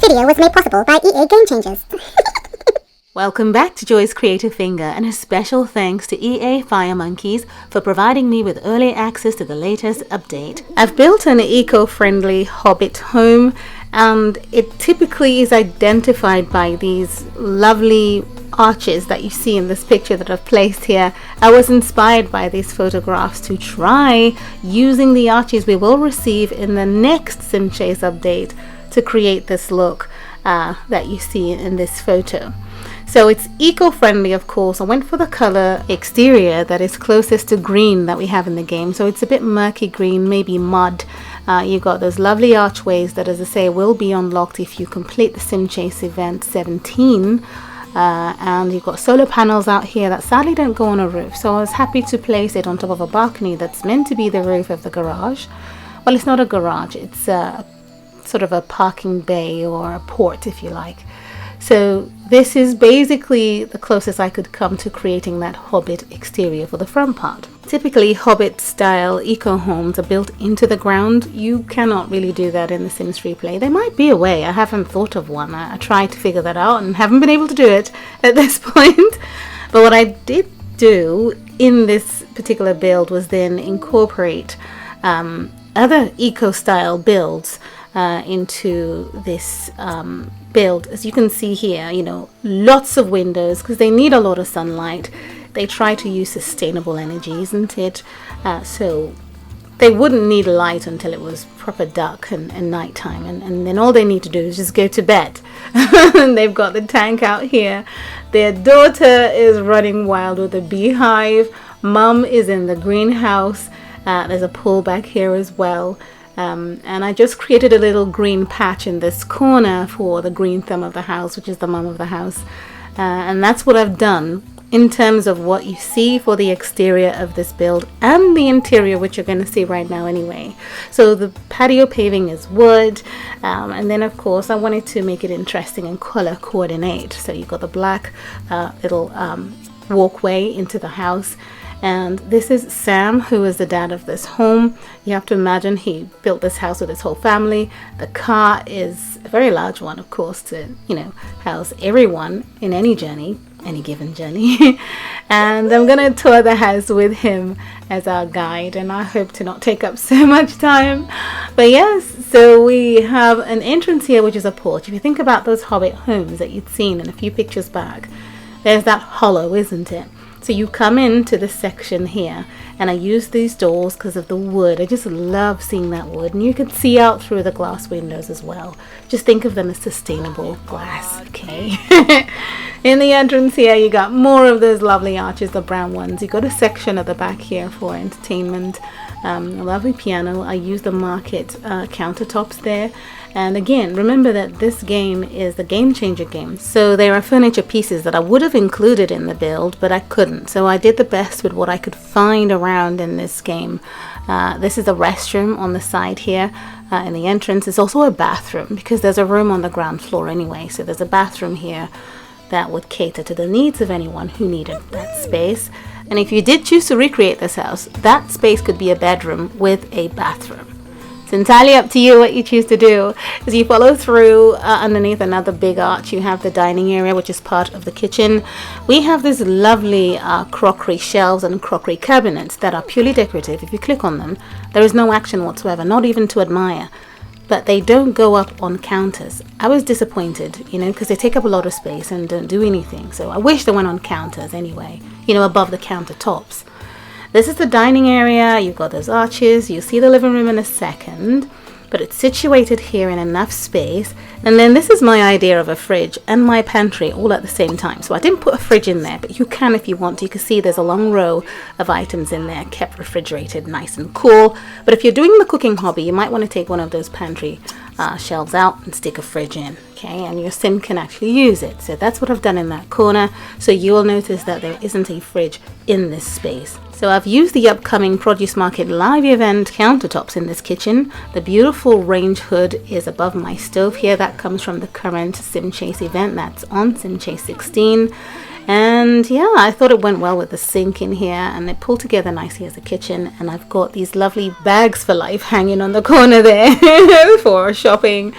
This video was made possible by EA GameChangers. Welcome back to Joy's Creative Finger, and a special thanks to EA Firemonkeys for providing me with early access to the latest update. I've built an eco-friendly Hobbit home, and it typically is identified by these lovely arches that you see in this picture that I've placed here. I was inspired by these photographs to try using the arches we will receive in the next SimChase update to create this look that you see in this photo. So it's eco-friendly, of course. I went for the color exterior that is closest to green that we have in the game. So it's a bit murky green, maybe mud. You've got those lovely archways that, as I say, will be unlocked if you complete the SimChase event 17. And you've got solar panels out here that sadly don't go on a roof. So I was happy to place it on top of a balcony that's meant to be the roof of the garage. Well, it's not a garage. It's sort of a parking bay or a port, if you like. So this is basically the closest I could come to creating that Hobbit exterior for the front part. Typically, Hobbit style eco homes are built into the ground. You cannot really do that in The Sims FreePlay. There might be a way. I haven't thought of one. I tried to figure that out and haven't been able to do it at this point. But what I did do in this particular build was then incorporate other eco style builds into this build. As you can see here, you know, lots of windows because they need a lot of sunlight. They try to use sustainable energy, isn't it? So they wouldn't need light until it was proper dark and nighttime, and then all they need to do is just go to bed. And they've got the tank out here. Their daughter is running wild with a beehive. Mum is in the greenhouse. There's a pool back here as well. And I just created a little green patch in this corner for the green thumb of the house, which is the mum of the house. And that's what I've done in terms of what you see for the exterior of this build and the interior, which you're going to see right now anyway. So the patio paving is wood. And then, of course, I wanted to make it interesting and color coordinate. So you've got the black little walkway into the house. And this is Sam, who is the dad of this home. You have to imagine he built this house with his whole family. The car is a very large one, of course, to, you know, house everyone in any journey, any given journey. And I'm going to tour the house with him as our guide, and I hope to not take up so much time. But yes, so we have an entrance here, which is a porch. If you think about those Hobbit homes that you'd seen in a few pictures back, there's that hollow, isn't it? So you come into this section here, and I use these doors because of the wood. I just love seeing that wood, and you can see out through the glass windows as well. Just think of them as sustainable glass, okay? In the entrance here, you got more of those lovely arches, the brown ones. You got a section at the back here for entertainment. A lovely piano. I use the market countertops there. And again, remember that this game is the Game Changer game. So there are furniture pieces that I would have included in the build, but I couldn't. So I did the best with what I could find around in this game. This is a restroom on the side here. In the entrance is also a bathroom because there's a room on the ground floor anyway. So there's a bathroom here that would cater to the needs of anyone who needed that space. And if you did choose to recreate this house, that space could be a bedroom with a bathroom. It's entirely up to you what you choose to do. As you follow through underneath another big arch, you have the dining area, which is part of the kitchen. We have these lovely crockery shelves and crockery cabinets that are purely decorative. If you click on them, there is no action whatsoever, not even to admire. But they don't go up on counters. I was disappointed, you know, because they take up a lot of space and don't do anything. So I wish they went on counters anyway, you know, above the countertops. This is the dining area. You've got those arches. You'll see the living room in a second, but it's situated here in enough space. And then this is my idea of a fridge and my pantry all at the same time. So I didn't put a fridge in there, but you can if you want to. You can see there's a long row of items in there, kept refrigerated, nice and cool. But if you're doing the cooking hobby, you might want to take one of those pantry shelves out and stick a fridge in, okay, and your sim can actually use it. So that's what I've done in that corner. So you will notice that there isn't a fridge in this space. So I've used the upcoming Produce Market live event countertops in this kitchen. The beautiful range hood is above my stove here. That comes from the current SimChase event that's on SimChase 16. And yeah, I thought it went well with the sink in here, and it pulled together nicely as a kitchen. And I've got these lovely bags for life hanging on the corner there for shopping.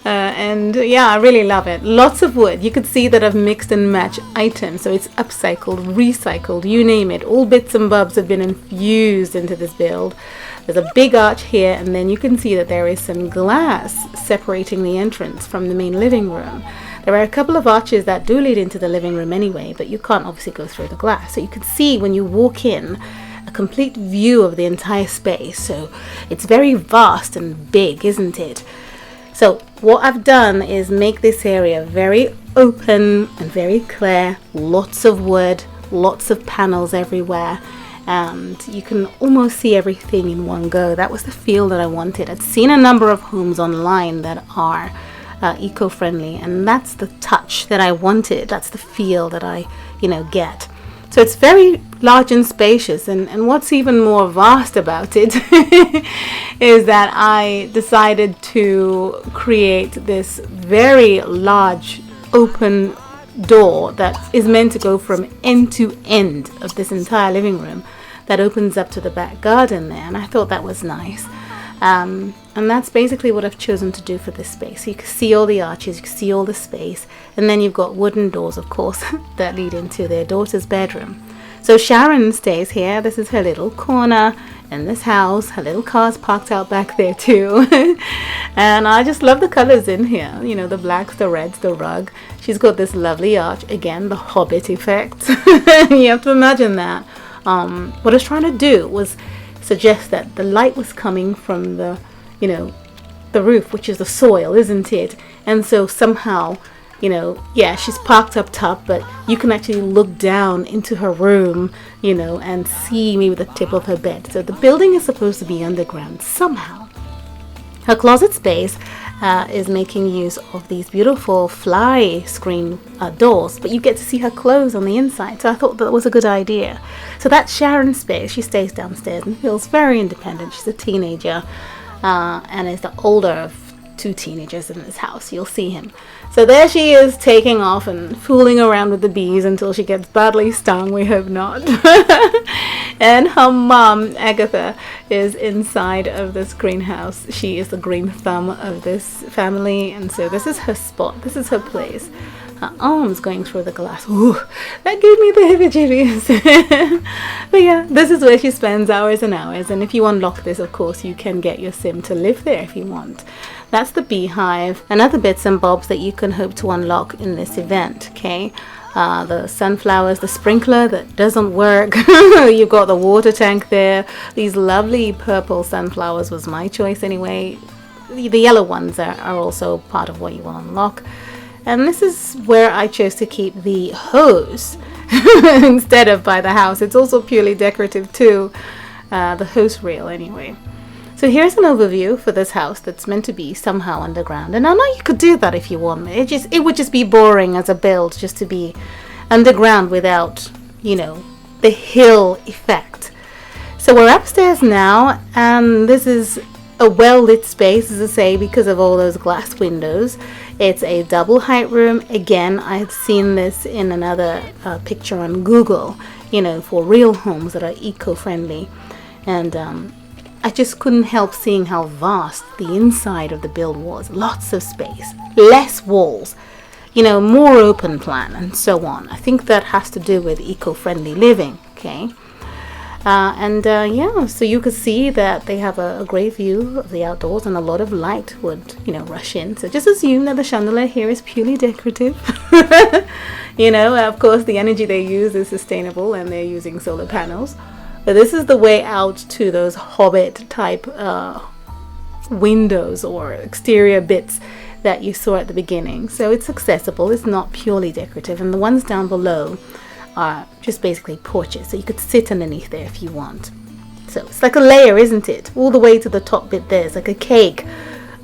And yeah, I really love it. Lots of wood. You could see that I've mixed and matched items, so it's upcycled, recycled, you name it. All bits and bobs have been infused into this build. There's a big arch here, and then you can see that there is some glass separating the entrance from the main living room. There are a couple of arches that do lead into the living room anyway, but you can't obviously go through the glass. So you can see when you walk in a complete view of the entire space. So it's very vast and big, isn't it? So what I've done is make this area very open and very clear. Lots of wood, lots of panels everywhere, and you can almost see everything in one go. That was the feel that I wanted. I'd seen a number of homes online that are eco-friendly, and that's the touch that I wanted. That's the feel that I get. So it's very large and spacious, and what's even more vast about it is that I decided to create this very large open door that is meant to go from end to end of this entire living room that opens up to the back garden there, and I thought that was nice. And that's basically what I've chosen to do for this space. So you can see all the arches, you can see all the space, and then you've got wooden doors, of course, that lead into their daughter's bedroom. So Sharon stays here. This is her little corner in this house. Her little car's parked out back there too. And I just love the colors in here. The blacks, the reds, the rug. She's got this lovely arch. Again, the Hobbit effect. You have to imagine that. What I was trying to do was suggest that the light was coming from the roof, which is the soil, isn't it? And so somehow, she's parked up top, but you can actually look down into her room, and see maybe the tip of her bed. So the building is supposed to be underground somehow. Her closet space is making use of these beautiful fly screen doors, but you get to see her clothes on the inside. So I thought that was a good idea. So that's Sharon's space. She stays downstairs and feels very independent. She's a teenager, and is the older of two teenagers in this house. You'll see him. So there she is, taking off and fooling around with the bees until she gets badly stung. We hope not. And her mom, Agatha, is inside of this greenhouse. She is the green thumb of this family, and so this is her spot. This is her place. Her arms going through the glass. Ooh, that gave me the heebie-jeebies. But yeah, this is where she spends hours and hours, and if you unlock this, of course, you can get your sim to live there if you want. That's the beehive and other bits and bobs that you can hope to unlock in this event, okay? The sunflowers, the sprinkler that doesn't work. You've got the water tank there. These lovely purple sunflowers was my choice anyway. The yellow ones are also part of what you will unlock. And this is where I chose to keep the hose instead of by the house. It's also purely decorative too, the hose reel anyway. So here's an overview for this house that's meant to be somehow underground. And I know you could do that if you want. It would just be boring as a build just to be underground without, the hill effect. So we're upstairs now, and this is a well-lit space, as I say, because of all those glass windows. It's a double height room. Again, I had seen this in another picture on Google, for real homes that are eco-friendly. And I just couldn't help seeing how vast the inside of the build was. Lots of space, less walls, more open plan, and so on. I think that has to do with eco-friendly living, okay? So you could see that they have a great view of the outdoors, and a lot of light would, rush in. So just assume that the chandelier here is purely decorative. Of course, the energy they use is sustainable, and they're using solar panels. But this is the way out to those Hobbit type windows or exterior bits that you saw at the beginning. So it's accessible, it's not purely decorative, and the ones down below are just basically porches, so you could sit underneath there if you want. So it's like a layer, isn't it? All the way to the top bit there. It's like a cake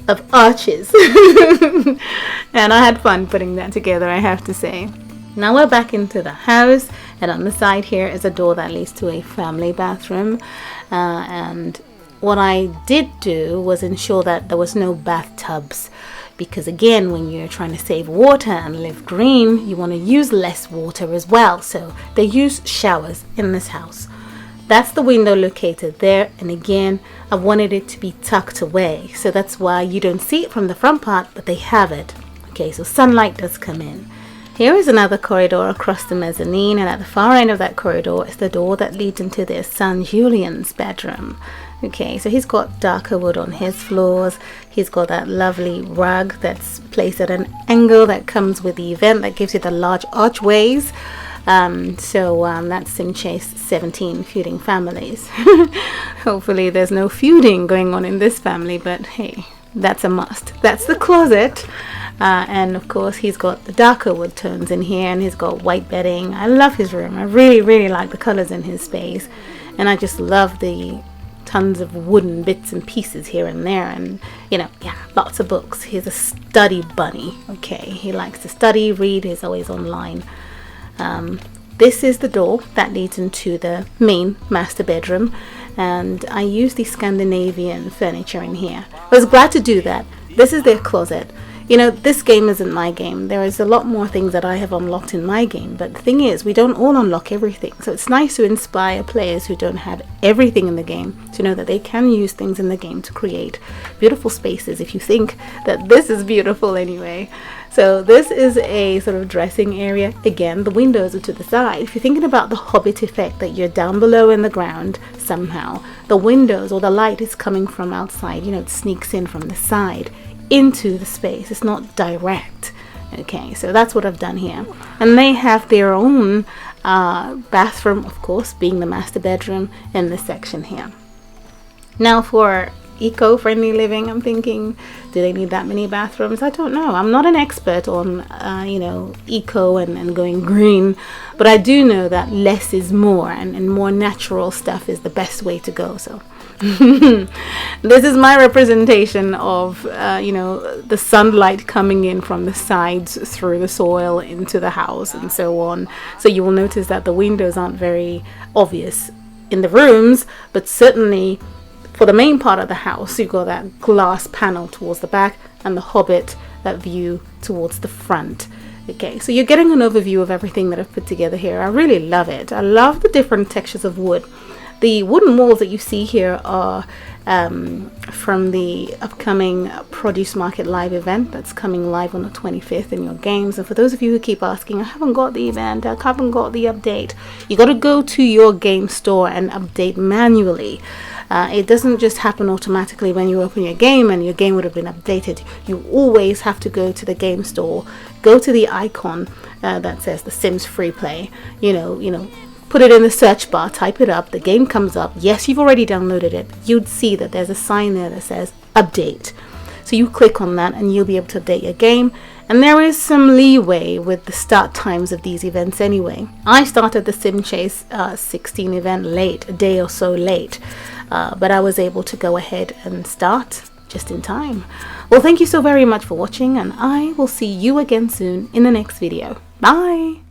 of arches. And I had fun putting that together, I have to say. Now we're back into the house, and on the side here is a door that leads to a family bathroom. And what I did do was ensure that there was no bathtubs, because again, when you're trying to save water and live green, you want to use less water as well. So they use showers in this house. That's the window located there, and again I wanted it to be tucked away, so that's why you don't see it from the front part, but they have it. Okay, so sunlight does come in. Here is another corridor across the mezzanine, and at the far end of that corridor is the door that leads into their son Julian's bedroom. Okay, so he's got darker wood on his floors. He's got that lovely rug that's placed at an angle that comes with the event that gives you the large archways. That's Sim Chase 17, feuding families. Hopefully there's no feuding going on in this family, but hey, that's a must. That's the closet. And of course he's got the darker wood tones in here, and he's got white bedding. I love his room. I really like the colors in his space, and I just love the tons of wooden bits and pieces here and there, and lots of books. He's a study bunny. Okay, he likes to study, read. He's always online. This is the door that leads into the main master bedroom, and I use the Scandinavian furniture in here. I was glad to do that. This is their closet. This game isn't my game. There is a lot more things that I have unlocked in my game, but the thing is, we don't all unlock everything. So it's nice to inspire players who don't have everything in the game to know that they can use things in the game to create beautiful spaces, if you think that this is beautiful anyway. So this is a sort of dressing area. Again, the windows are to the side. If you're thinking about the Hobbit effect, that you're down below in the ground somehow, the windows or the light is coming from outside. It sneaks in from the side into the space. It's not direct. Okay, so that's what I've done here. And they have their own bathroom, of course, being the master bedroom in this section here. Now for eco-friendly living, I'm thinking, do they need that many bathrooms? I don't know. I'm not an expert on eco and going green, but I do know that less is more, and more natural stuff is the best way to go. So this is my representation of the sunlight coming in from the sides through the soil into the house and so on. So you will notice that the windows aren't very obvious in the rooms, but certainly for the main part of the house, you've got that glass panel towards the back, and the Hobbit, that view towards the front. Okay, so you're getting an overview of everything that I've put together here. I really love it. I love the different textures of wood. The wooden walls that you see here are from the upcoming Produce Market Live event that's coming live on the 25th in your games. And for those of you who keep asking, I haven't got the event, I haven't got the update, you got to go to your game store and update manually. It doesn't just happen automatically when you open your game and your game would have been updated. You always have to go to the game store, go to the icon that says The Sims FreePlay, put it in the search bar, type it up, the game comes up. Yes, you've already downloaded it. You'd see that there's a sign there that says update. So you click on that and you'll be able to update your game. And there is some leeway with the start times of these events anyway. I started the Sim Chase 16 event late, a day or so late, but I was able to go ahead and start just in time. Well, thank you so very much for watching, and I will see you again soon in the next video. Bye!